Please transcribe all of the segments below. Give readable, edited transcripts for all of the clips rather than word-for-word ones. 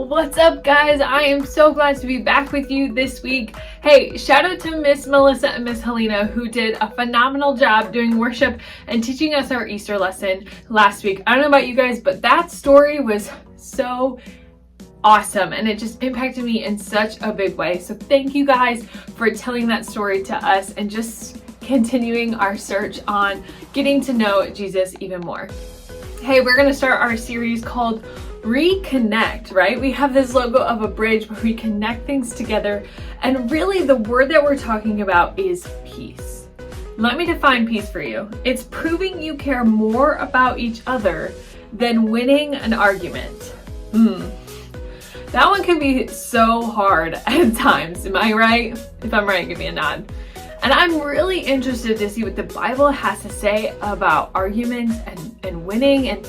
What's up, guys? I am so glad to be back with you this week. Hey, shout out to Miss Melissa and Miss Helena, who did a phenomenal job doing worship and teaching us our Easter lesson last week. I don't know about you guys, but that story was so awesome and it just impacted me in such a big way. So thank you guys for telling that story to us and just continuing our search on getting to know Jesus even more. Hey, we're going to start our series called Reconnect, right? We have this logo of a bridge where we connect things together, and really the word that we're talking about is peace. Let me define peace for you. It's proving you care more about each other than winning an argument. That one can be so hard at times. Am I right? If I'm right, give me a nod. And I'm really interested to see what the Bible has to say about arguments and winning and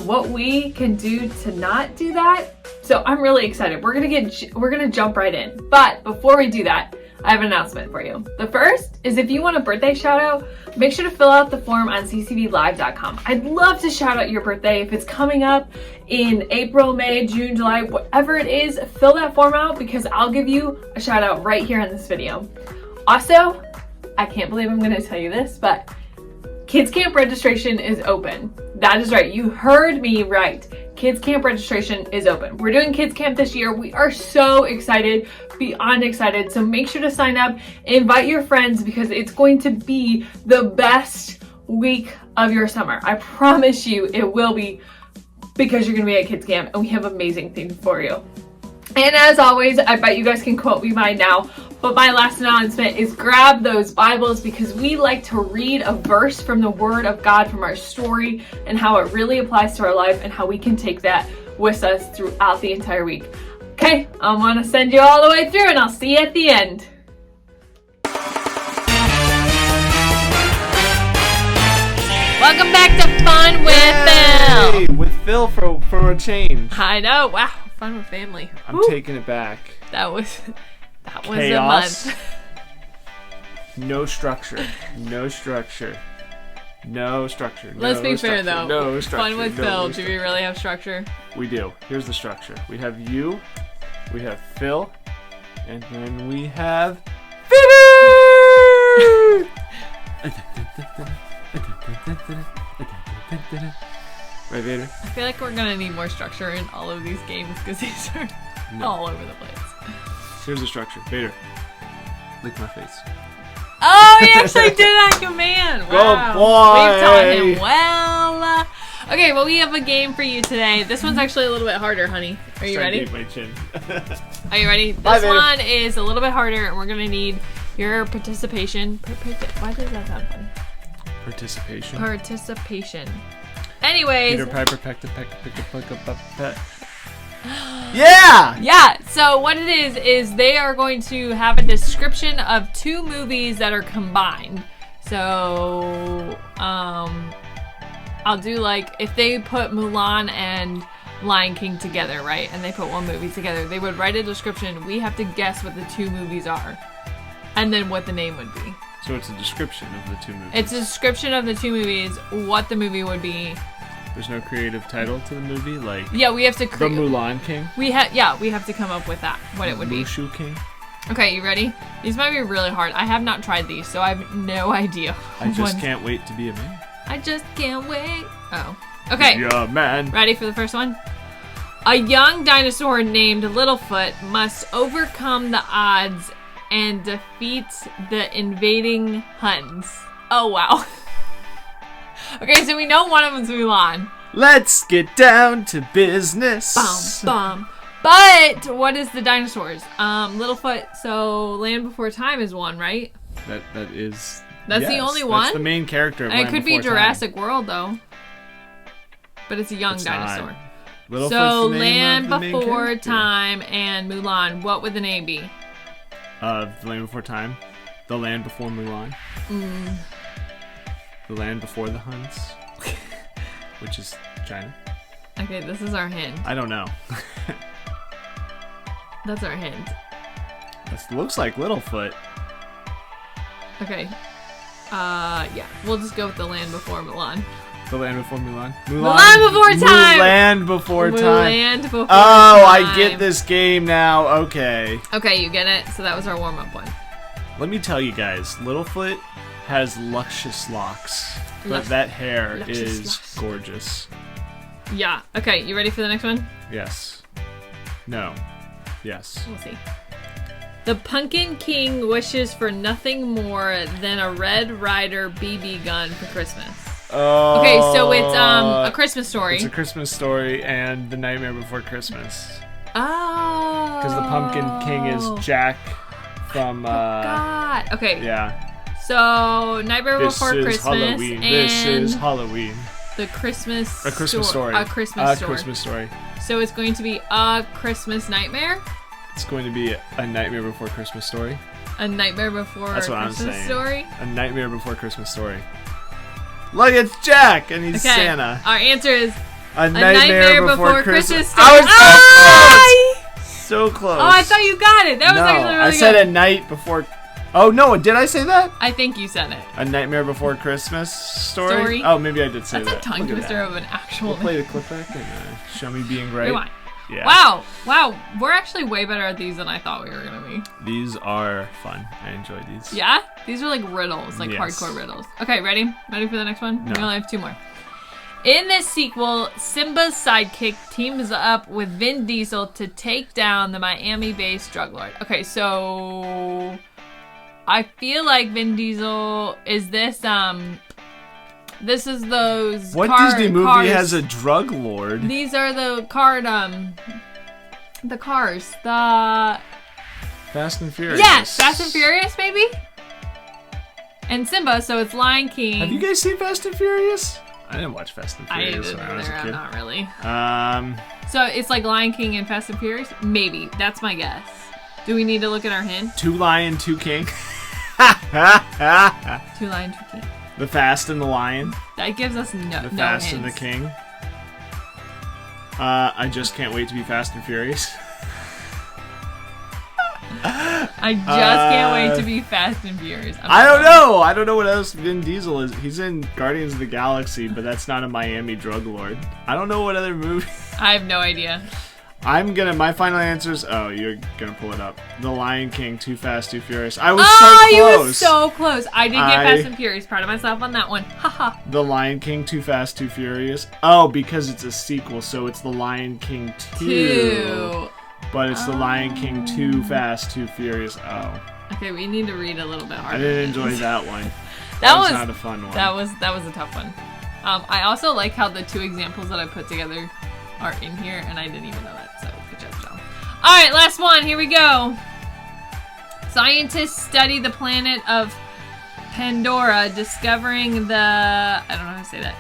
what we can do to not do that. So I'm really excited. We're gonna jump right in. But before we do that, I have an announcement for you. The first is, if you want a birthday shout out, make sure to fill out the form on ccvlive.com. I'd love to shout out your birthday. If it's coming up in April, May, June, July, whatever it is, fill that form out because I'll give you a shout out right here in this video. Also, I can't believe I'm gonna tell you this, but Kids Camp registration is open. That is right, you heard me right. Kids Camp registration is open. We're doing Kids Camp this year. We are so excited, beyond excited. So make sure to sign up, invite your friends because it's going to be the best week of your summer. I promise you it will be, because you're gonna be at Kids Camp and we have amazing things for you. And as always, I bet you guys can quote me by now, but my last announcement is grab those Bibles because we like to read a verse from the Word of God from our story and how it really applies to our life and how we can take that with us throughout the entire week. Okay, I'm gonna send you all the way through and I'll see you at the end. Welcome back to Fun with Phil. With Phil for a change. I know, wow, fun with family. I'm taking it back. That was Chaos. a month. No structure. No structure. No structure. Let's be fair though. No structure. Fun with Phil. Do we really have structure? We do. Here's the structure. We have you. We have Phil. And then we have Vader! Right, Vader? I feel like we're gonna need more structure in all of these games because these are all over the place. Here's the structure. Vader, lick my face. Oh, he actually did that command. Wow. Good boy. We've taught him well. Okay, well, we have a game for you today. This one's actually a little bit harder, honey. Are you ready? My chin. Are you ready? Bye, This Vader. one is a little bit harder, and we're gonna need your participation. Why does that sound funny? Participation. Participation. Anyways. Peter Piper pecked a peck. Yeah! Yeah, so what it is they are going to have a description of two movies that are combined. So, I'll do like, if they put Mulan and Lion King together, right? And they put one movie together, they would write a description. We have to guess what the two movies are. And then what the name would be. So it's a description of the two movies. It's a description of the two movies, what the movie would be. There's no creative title to the movie, like Yeah, we have to The Mulan King. we have to come up with that, what it would be. Mushu King. Okay, you ready? These might be really hard. I have not tried these, so I have no idea. I just can't wait to be a man. I just can't wait. Oh. Okay. Yeah, man. Ready for the first one? A young dinosaur named Littlefoot must overcome the odds and defeat the invading Huns. Oh, wow. Okay, so we know one of them's Mulan. Let's get down to business. Bum. But what is the dinosaurs? Littlefoot, so Land Before Time is one, right? That is... That's yes, the only one? That's the main character of And it Land could be Before Jurassic World, though. But it's a young dinosaur. Littlefoot's So the name Land of the main Before character. Time and Mulan, what would the name be? The Land Before Time. The Land Before Mulan. The Land Before the Huns. Which is China. Okay, this is our hint. I don't know. That's our hint. This looks like Littlefoot. Okay. Yeah, we'll just go with the Land Before Mulan. The Land Before Mulan. Mulan Before Time. Mulan Before Time. Mulan Before Oh, Time. I get this game now. Okay. Okay, you get it. So that was our warm-up one. Let me tell you guys, Littlefoot has luscious locks, but Lux- that hair luscious is locks. gorgeous. Yeah. Okay, you ready for the next one? Yes. No. Yes. We'll see. The Pumpkin King wishes for nothing more than a Red Ryder BB gun for Christmas. Oh. Okay, so it's a Christmas story. It's a Christmas story and The Nightmare Before Christmas. Oh. Because the Pumpkin King is Jack from. God. Okay. Yeah. So Nightmare This Before is Christmas Halloween. and This is Halloween. the Christmas A Christmas story. A Christmas story. Christmas story. So it's going to be a Christmas nightmare. It's going to be a Nightmare Before Christmas story. A Nightmare Before That's what Christmas I'm saying. story. A Nightmare Before Christmas story. Look, it's Jack, and he's Okay. Santa. Our answer is A Nightmare Before Christmas story. I was Ah! so close. Oh, I thought you got it. That was actually really I said good. a night before. Oh no, did I say that? I think you said it. A Nightmare Before Christmas story? Story? Oh, maybe I did say That's that. a tongue Look at twister that. of an actual We'll play the clip back and show me being right. Rewind. Yeah. Wow, we're actually way better at these than I thought we were gonna be. These are fun. I enjoy these. Yeah? These are like riddles, like Yes. hardcore riddles. Okay, ready? Ready for the next one? No. We only have two more. In this sequel, Simba's sidekick teams up with Vin Diesel to take down the Miami-based drug lord. Okay, so I feel like Vin Diesel is this this is those What Disney movie cars. has a drug lord? These are the cars, the Fast and Furious. yes, Fast and Furious, baby. And Simba, so it's Lion King. Have you guys seen Fast and Furious? I didn't watch Fast and I Furious didn't when I was a either, kid. not really. Um, So it's like Lion King and Fast and Furious? Maybe. That's my guess. Do we need to look at our hint? Two Lion, Two King. Two Lion, Two King. The Fast and the Lion. That gives us no The no Fast and the hints. King. I just can't wait to be Fast and Furious. I just can't wait to be Fast and Furious. I don't know. I don't know what else Vin Diesel is. He's in Guardians of the Galaxy, but that's not a Miami drug lord. I don't know what other movie. I have no idea. My final answer is, oh, you're gonna pull it up. The Lion King, Too Fast, Too Furious. I was Oh, so you close. were so close. I did get Fast and Furious. Proud of myself on that one. Haha. The Lion King, Too Fast, Too Furious. Oh, because it's a sequel, so it's The Lion King 2. Two. But it's The Lion King, Too Fast, Too Furious. Oh. Okay, we need to read a little bit harder. I didn't enjoy that one. That was not a fun one. That was a tough one. I also like how the two examples that I put together are in here, and I didn't even know that. So good job, John. All right, last one. Here we go. Scientists study the planet of Pandora, discovering the I don't know how to say that.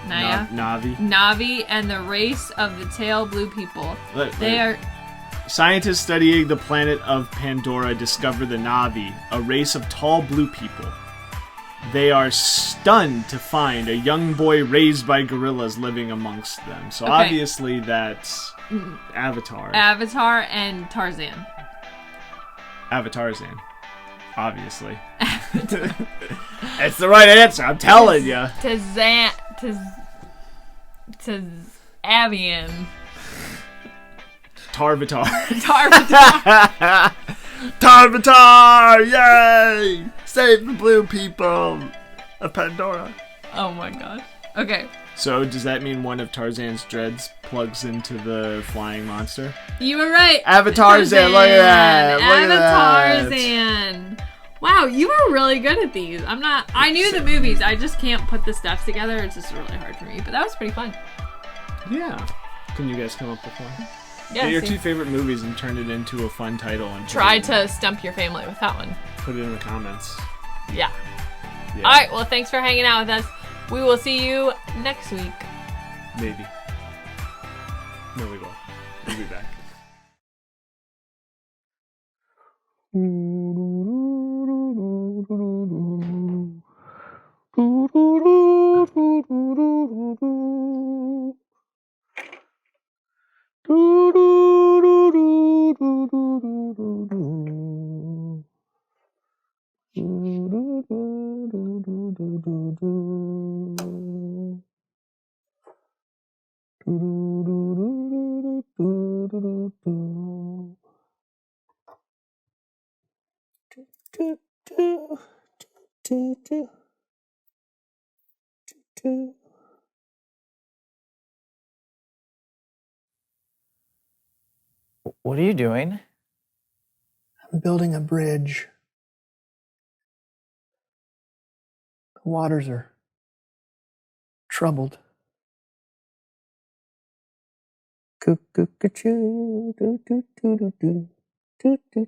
Navi. Navi and the race of the tail blue people. They are. Scientists studying the planet of Pandora discover the Navi, a race of tall blue people. They are stunned to find a young boy raised by gorillas living amongst them. So Okay. obviously that's Avatar. Avatar and Tarzan. Avatarzan. Obviously. It's the right answer, I'm telling you. Avian. Tarvatar. Tarvatar. Tarvatar! Yay! Save the blue people of Pandora. Oh my god. Okay. So does that mean one of Tarzan's dreads plugs into the flying monster? You were right. Avatarzan, look at that. Look at that. Avatarzan. Wow, you were really good at these. I knew the movies. I just can't put the stuff together. It's just really hard for me. But that was pretty fun. Yeah. Can you guys come up with one? Yeah. Get your see. two favorite movies and turn it into a fun title and Try to stump your family with that one. put it in the comments. Yeah. Yeah. All right. Well, thanks for hanging out with us. We will see you next week. Maybe. No, we will. We'll be back. Do, do, do, do, do. What are you doing? I'm building a bridge. The waters are troubled. Cuckoo-ca-choo, do-do-do-do-do, do-do-do.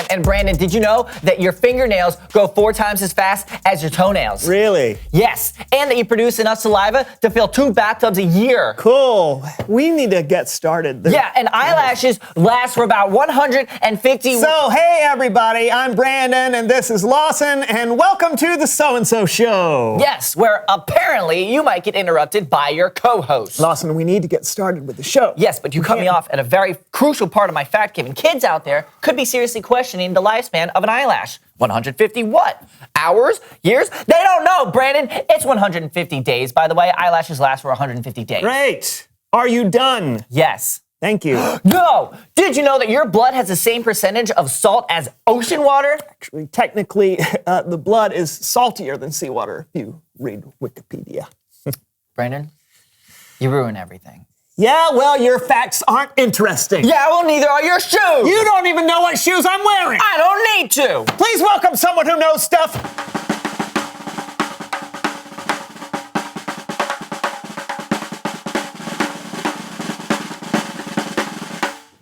And Brandon, did you know that your fingernails grow 4 times as fast as your toenails? Really? Yes, and that you produce enough saliva to fill 2 bathtubs a year. Cool. We need to get started. Yeah, and eyelashes last for about 150. So, hey everybody, I'm Brandon and this is Lawson and welcome to the So-and-So Show. Yes, where apparently you might get interrupted by your co-host. Lawson, we need to get started with the show. Yes, but you cut me off at a very crucial part of my fact-giving. Kids out there could be seriously questioning the lifespan of an eyelash. 150 what? Hours? Years? They don't know, Brandon. It's 150 days, by the way. Eyelashes last for 150 days. Great. Are you done? Yes. Thank you. No! Did you know that your blood has the same percentage of salt as ocean water? Actually, technically, the blood is saltier than seawater if you read Wikipedia. Brandon, you ruin everything. Yeah, well, your facts aren't interesting. Yeah, well, neither are your shoes. You don't even know what shoes I'm wearing. I don't need to. Please welcome someone who knows stuff.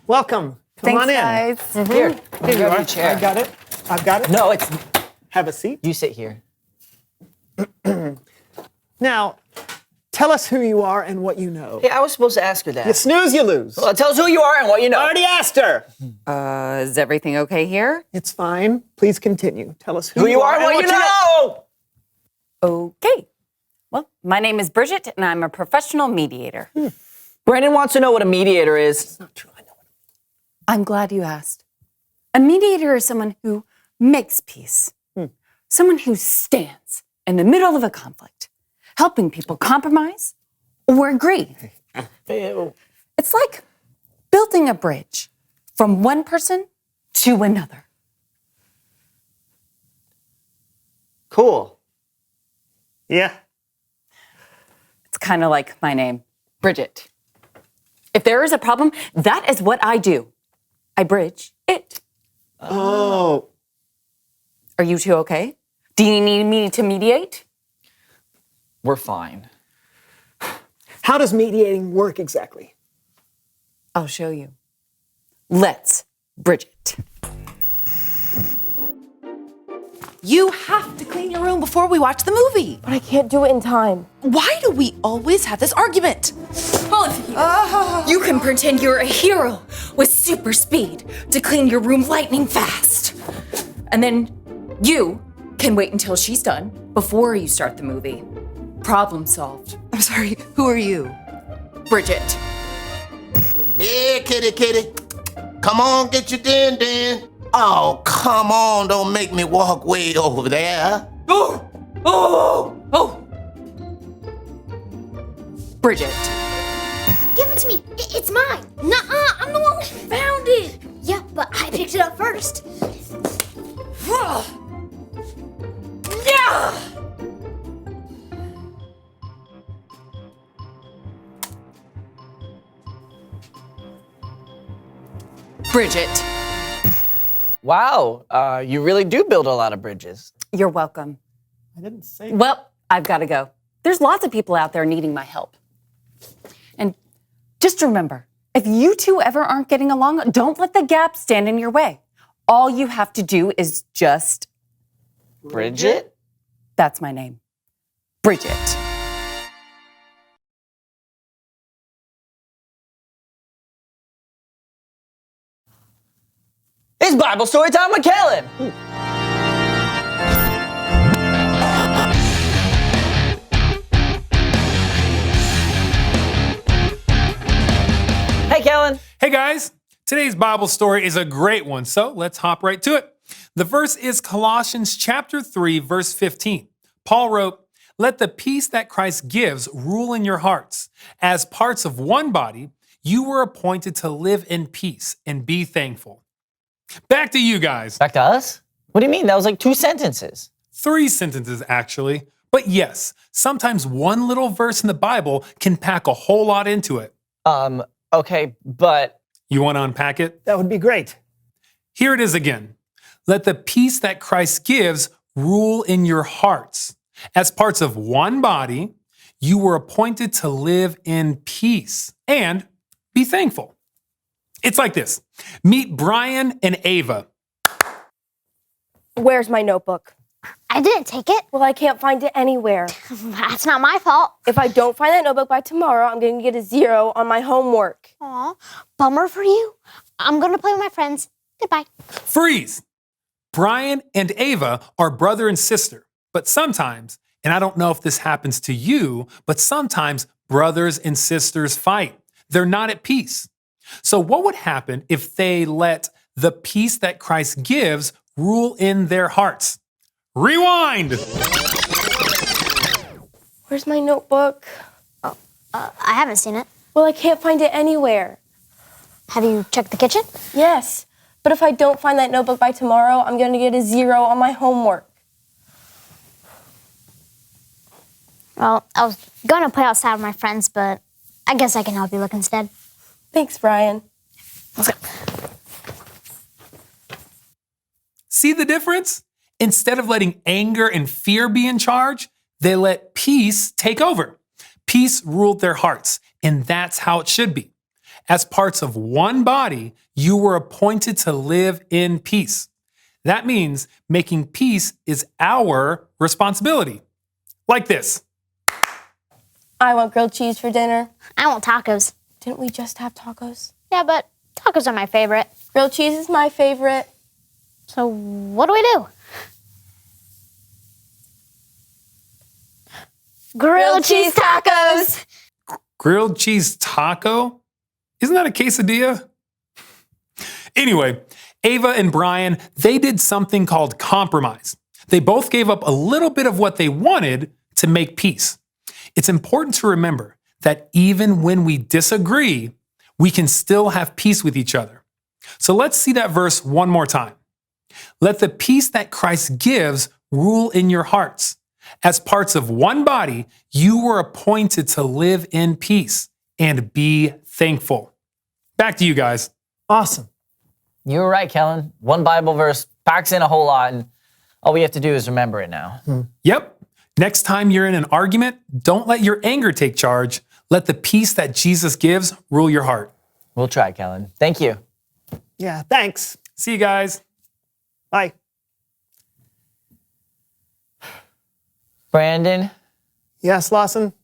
Welcome. Come on in. Guys. Here Here you are. your chair. I got it. I've got it. No, it's... Have a seat. You sit here. Now, tell us who you are and what you know. Hey, I was supposed to ask her that. You snooze, you lose. Well, tell us who you are and what you know. I already asked her. Is everything okay here? It's fine. Please continue. Tell us Who you are and what you know. Okay. Well, my name is Bridget, and I'm a professional mediator. Brandon wants to know what a mediator is. It's not true. I know it. I'm glad you asked. A mediator is someone who makes peace, someone who stands in the middle of a conflict, helping people compromise or agree. It's like building a bridge from one person to another. Cool. Yeah. It's kind of like my name, Bridget. If there is a problem, that is what I do. I bridge it. Oh. Are you two okay? Do you need me to mediate? We're fine. How does mediating work exactly? I'll show you. Let's bridge it. You have to clean your room before we watch the movie. But I can't do it in time. Why do we always have this argument? You can pretend you're a hero with super speed to clean your room lightning fast. And then you can wait until she's done before you start the movie. Problem solved. I'm sorry, who are you? Bridget. Yeah, kitty. Come on, get your din. Oh, come on, don't make me walk way over there. Oh! Bridget. Give it to me. It's mine. Nuh-uh. I'm the one who found it. Yeah, but I picked it up first. Yeah! Bridget. Wow, you really do build a lot of bridges. You're welcome. I didn't say. Well, I've got to go. There's lots of people out there needing my help. And just remember, if you two ever aren't getting along, don't let the gap stand in your way. All you have to do is just... Bridget? That's my name. Bridget. It's Bible story time with Kellen. Hey, Kellen. Hey guys, today's Bible story is a great one, so let's hop right to it. The verse is Colossians chapter 3, verse 15. Paul wrote, Let the peace that Christ gives rule in your hearts. As parts of one body, you were appointed to live in peace and be thankful. Back to you guys. Back to us? What do you mean? That was like 2 sentences. 3 sentences, actually. But yes, sometimes one little verse in the Bible can pack a whole lot into it. Okay, but... You want to unpack it? That would be great. Here it is again. Let the peace that Christ gives rule in your hearts. As parts of one body, you were appointed to live in peace and be thankful. It's like this. Meet Brian and Ava. Where's my notebook? I didn't take it. Well, I can't find it anywhere. That's not my fault. If I don't find that notebook by tomorrow, I'm going to get a 0 on my homework. Aw, bummer for you. I'm going to play with my friends. Goodbye. Freeze! Brian and Ava are brother and sister, but sometimes, and I don't know if this happens to you, but sometimes brothers and sisters fight. They're not at peace. So what would happen if they let the peace that Christ gives rule in their hearts? Rewind! Where's my notebook? I haven't seen it. Well, I can't find it anywhere. Have you checked the kitchen? Yes, but if I don't find that notebook by tomorrow, I'm going to get a 0 on my homework. Well, I was going to play outside with my friends, but I guess I can help you look instead. Thanks, Brian. Let's go. See the difference? Instead of letting anger and fear be in charge, they let peace take over. Peace ruled their hearts, and that's how it should be. As parts of one body, you were appointed to live in peace. That means making peace is our responsibility. Like this. I want grilled cheese for dinner. I want tacos. Didn't we just have tacos? Yeah, but tacos are my favorite. Grilled cheese is my favorite. So what do we do? Grilled cheese tacos! Grilled cheese taco? Isn't that a quesadilla? Anyway, Ava and Brian, they did something called compromise. They both gave up a little bit of what they wanted to make peace. It's important to remember that even when we disagree, we can still have peace with each other. So let's see that verse one more time. Let the peace that Christ gives rule in your hearts. As parts of one body, you were appointed to live in peace and be thankful. Back to you guys. Awesome. You were right, Kellen. One Bible verse packs in a whole lot, and all we have to do is remember it now. Yep. Next time you're in an argument, don't let your anger take charge. Let the peace that Jesus gives rule your heart. We'll try, Kellen. Thank you. Yeah, thanks. See you guys. Bye. Brandon, Yes, Lawson?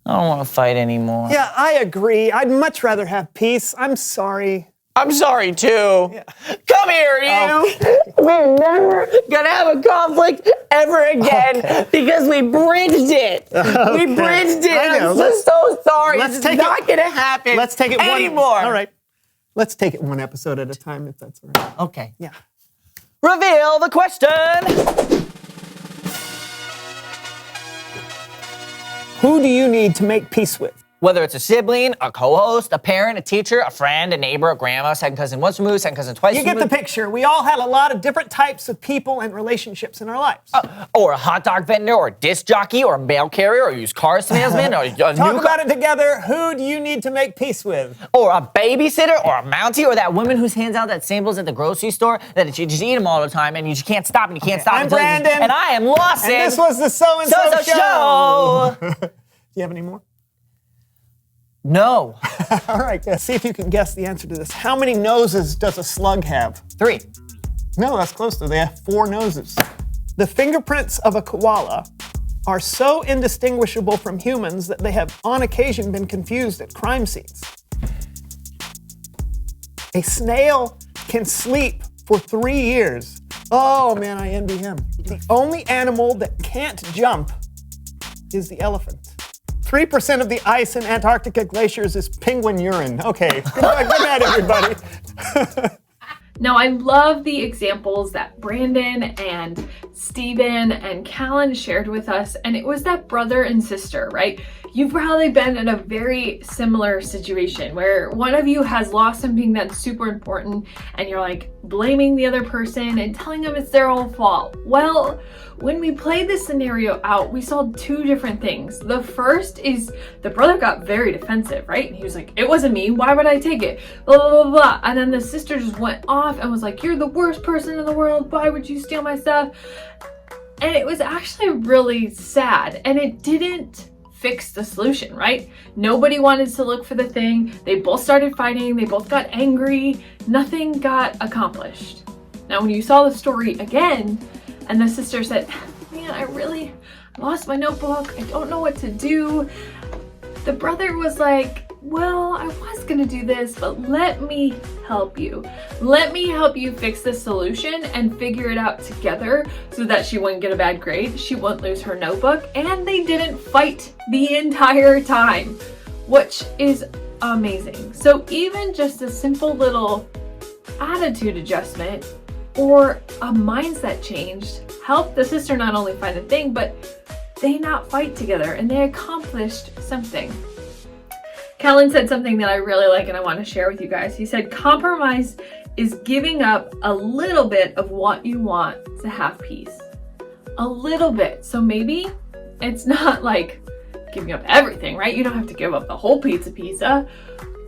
I don't want to fight anymore. Yeah, I agree. I'd much rather have peace. I'm sorry. I'm sorry, too. Yeah. Come here, you. We're never going to have a conflict ever again because we bridged it. We bridged it. I know. I'm just so sorry. Let's It's take not going to happen Let's take it anymore. All right. Let's take it one episode at a time, if that's all right. Okay. Yeah. Reveal the question. Who do you need to make peace with? Whether it's a sibling, a co-host, a parent, a teacher, a friend, a neighbor, a grandma, second cousin once removed, second cousin twice You get removed. the picture. We all have a lot of different types of people and relationships in our lives. Or a hot dog vendor, or a disc jockey, or a mail carrier, or a used car salesman, or a Talk new about it together. Who do you need to make peace with? or a babysitter, or a mountie, or that woman who hands out that samples at the grocery store that you just eat them all the time and you just can't stop and you can't stop. I'm until you Brandon. and I am Lawson. And this was the So-and-So show. Do you have any more? No. All right, see if you can guess the answer to this. How many noses does a slug have? 3. No, that's close to. They have 4 noses. The fingerprints of a koala are so indistinguishable from humans that they have on occasion been confused at crime scenes. A snail can sleep for 3 years. Oh man, I envy him. The only animal that can't jump is the elephant. 3% of the ice in Antarctica glaciers is penguin urine. Okay, good night everybody. Now, I love the examples that Brandon and Steven and Callan shared with us, and it was that brother and sister, right? You've probably been in a very similar situation where one of you has lost something that's super important and you're like blaming the other person and telling them it's their own fault. Well, when we played this scenario out, we saw two different things. The first is the brother got very defensive, right? And he was like, it wasn't me, why would I take it? Blah, blah, blah, blah. And then the sister just went off and was like, you're the worst person in the world, why would you steal my stuff? And it was actually really sad, and it didn't fix the solution, right? Nobody wanted to look for the thing. They both started fighting. They both got angry. Nothing got accomplished. Now, when you saw the story again, and the sister said, man, I really lost my notebook. I don't know what to do. The brother was like, well, I was gonna do this, but let me help you. Let me help you fix the solution and figure it out together so that she wouldn't get a bad grade, she wouldn't lose her notebook, and they didn't fight the entire time, which is amazing. So even just a simple little attitude adjustment or a mindset change helped the sister not only find the thing, but they not fight together and they accomplished something. Callan said something that I really like and I want to share with you guys. He said, compromise is giving up a little bit of what you want to have peace. A little bit. So maybe it's not like giving up everything, right? You don't have to give up the whole pizza,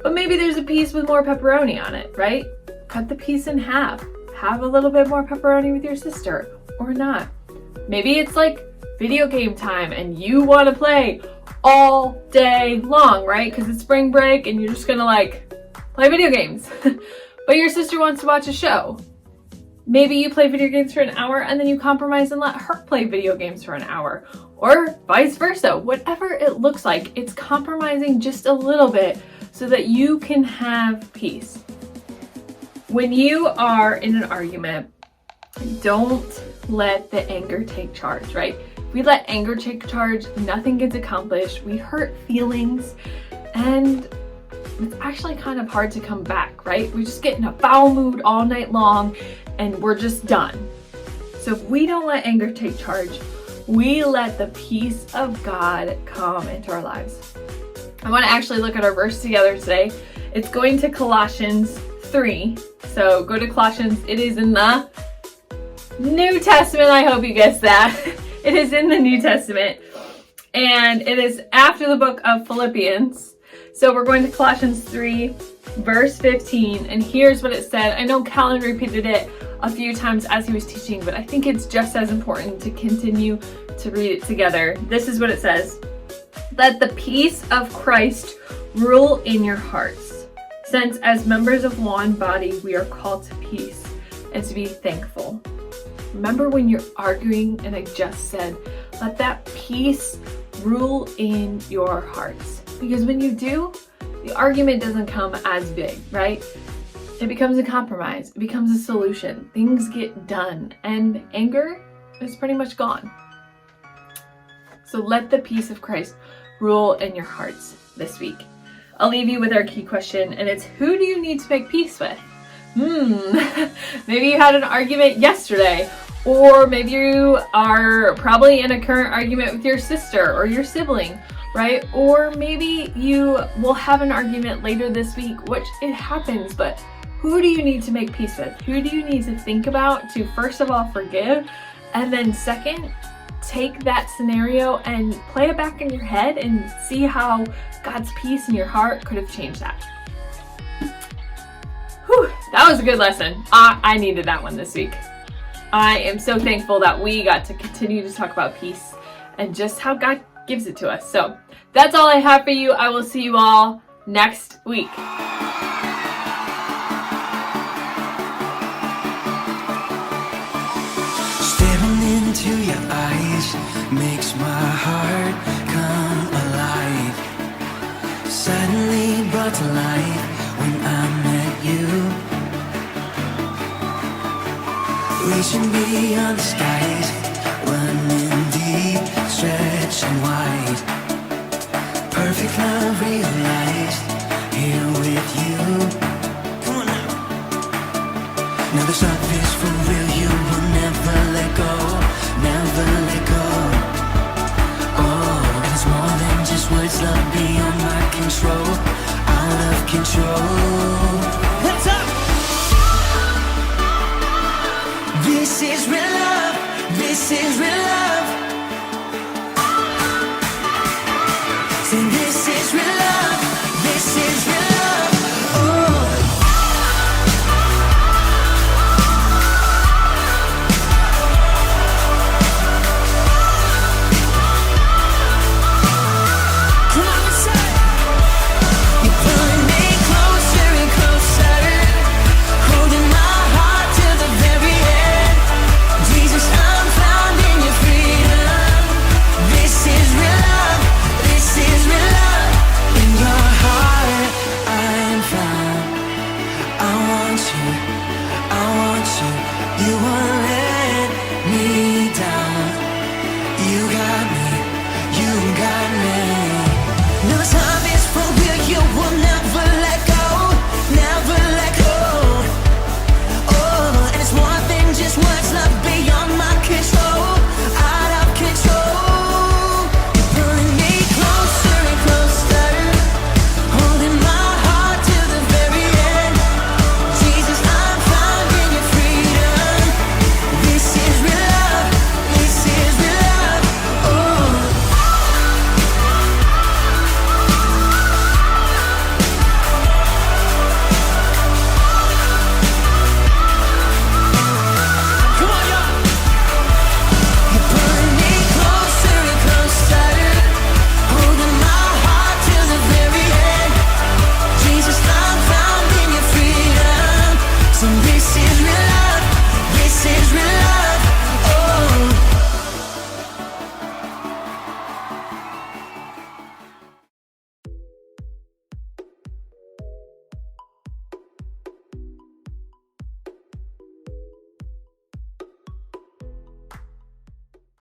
but maybe there's a piece with more pepperoni on it, right? Cut the piece in half. Have a little bit more pepperoni with your sister or not. Maybe it's like video game time and you want to play all day long, right? Because it's spring break and you're just gonna like play video games. But your sister wants to watch a show. Maybe you play video games for an hour and then you compromise and let her play video games for an hour, or vice versa. Whatever it looks like, it's compromising just a little bit so that you can have peace. When you are in an argument, don't let the anger take charge, right? If we let anger take charge, nothing gets accomplished. We hurt feelings and it's actually kind of hard to come back, right? We just get in a foul mood all night long and we're just done. So if we don't let anger take charge, we let the peace of God come into our lives. I want to actually look at our verse together today. It's going to Colossians 3. So go to Colossians. It is in the New Testament. I hope you guessed that. It is in the New Testament. And it is after the book of Philippians. So we're going to Colossians 3, verse 15. And here's what it said. I know Callan repeated it a few times as he was teaching, but I think it's just as important to continue to read it together. This is what it says. Let the peace of Christ rule in your hearts, since as members of one body we are called to peace and to be thankful. Remember when you're arguing, and I just said, let that peace rule in your hearts. Because when you do, the argument doesn't come as big, right? It becomes a compromise. It becomes a solution. Things get done, and anger is pretty much gone. So let the peace of Christ rule in your hearts this week. I'll leave you with our key question, and it's, who do you need to make peace with? Maybe you had an argument yesterday, or maybe you are probably in a current argument with your sister or your sibling, right? Or maybe you will have an argument later this week, which it happens, but who do you need to make peace with? Who do you need to think about to, first of all, forgive, and then second, take that scenario and play it back in your head and see how God's peace in your heart could have changed that. Whew, that was a good lesson. I needed that one this week. I am so thankful that we got to continue to talk about peace and just how God gives it to us. So that's all I have for you. I will see you all next week. Staring into your eyes makes my heart come alive. Suddenly brought to life when I met you. Reaching beyond the skies, running deep, stretching wide. Perfect love realized, here with you. Come on now. Know this love is for real, you will never let go, never let go. Oh, and it's more than just words, love beyond my control, out of control. Hands up! This is real love, this is real love. Say this is real love.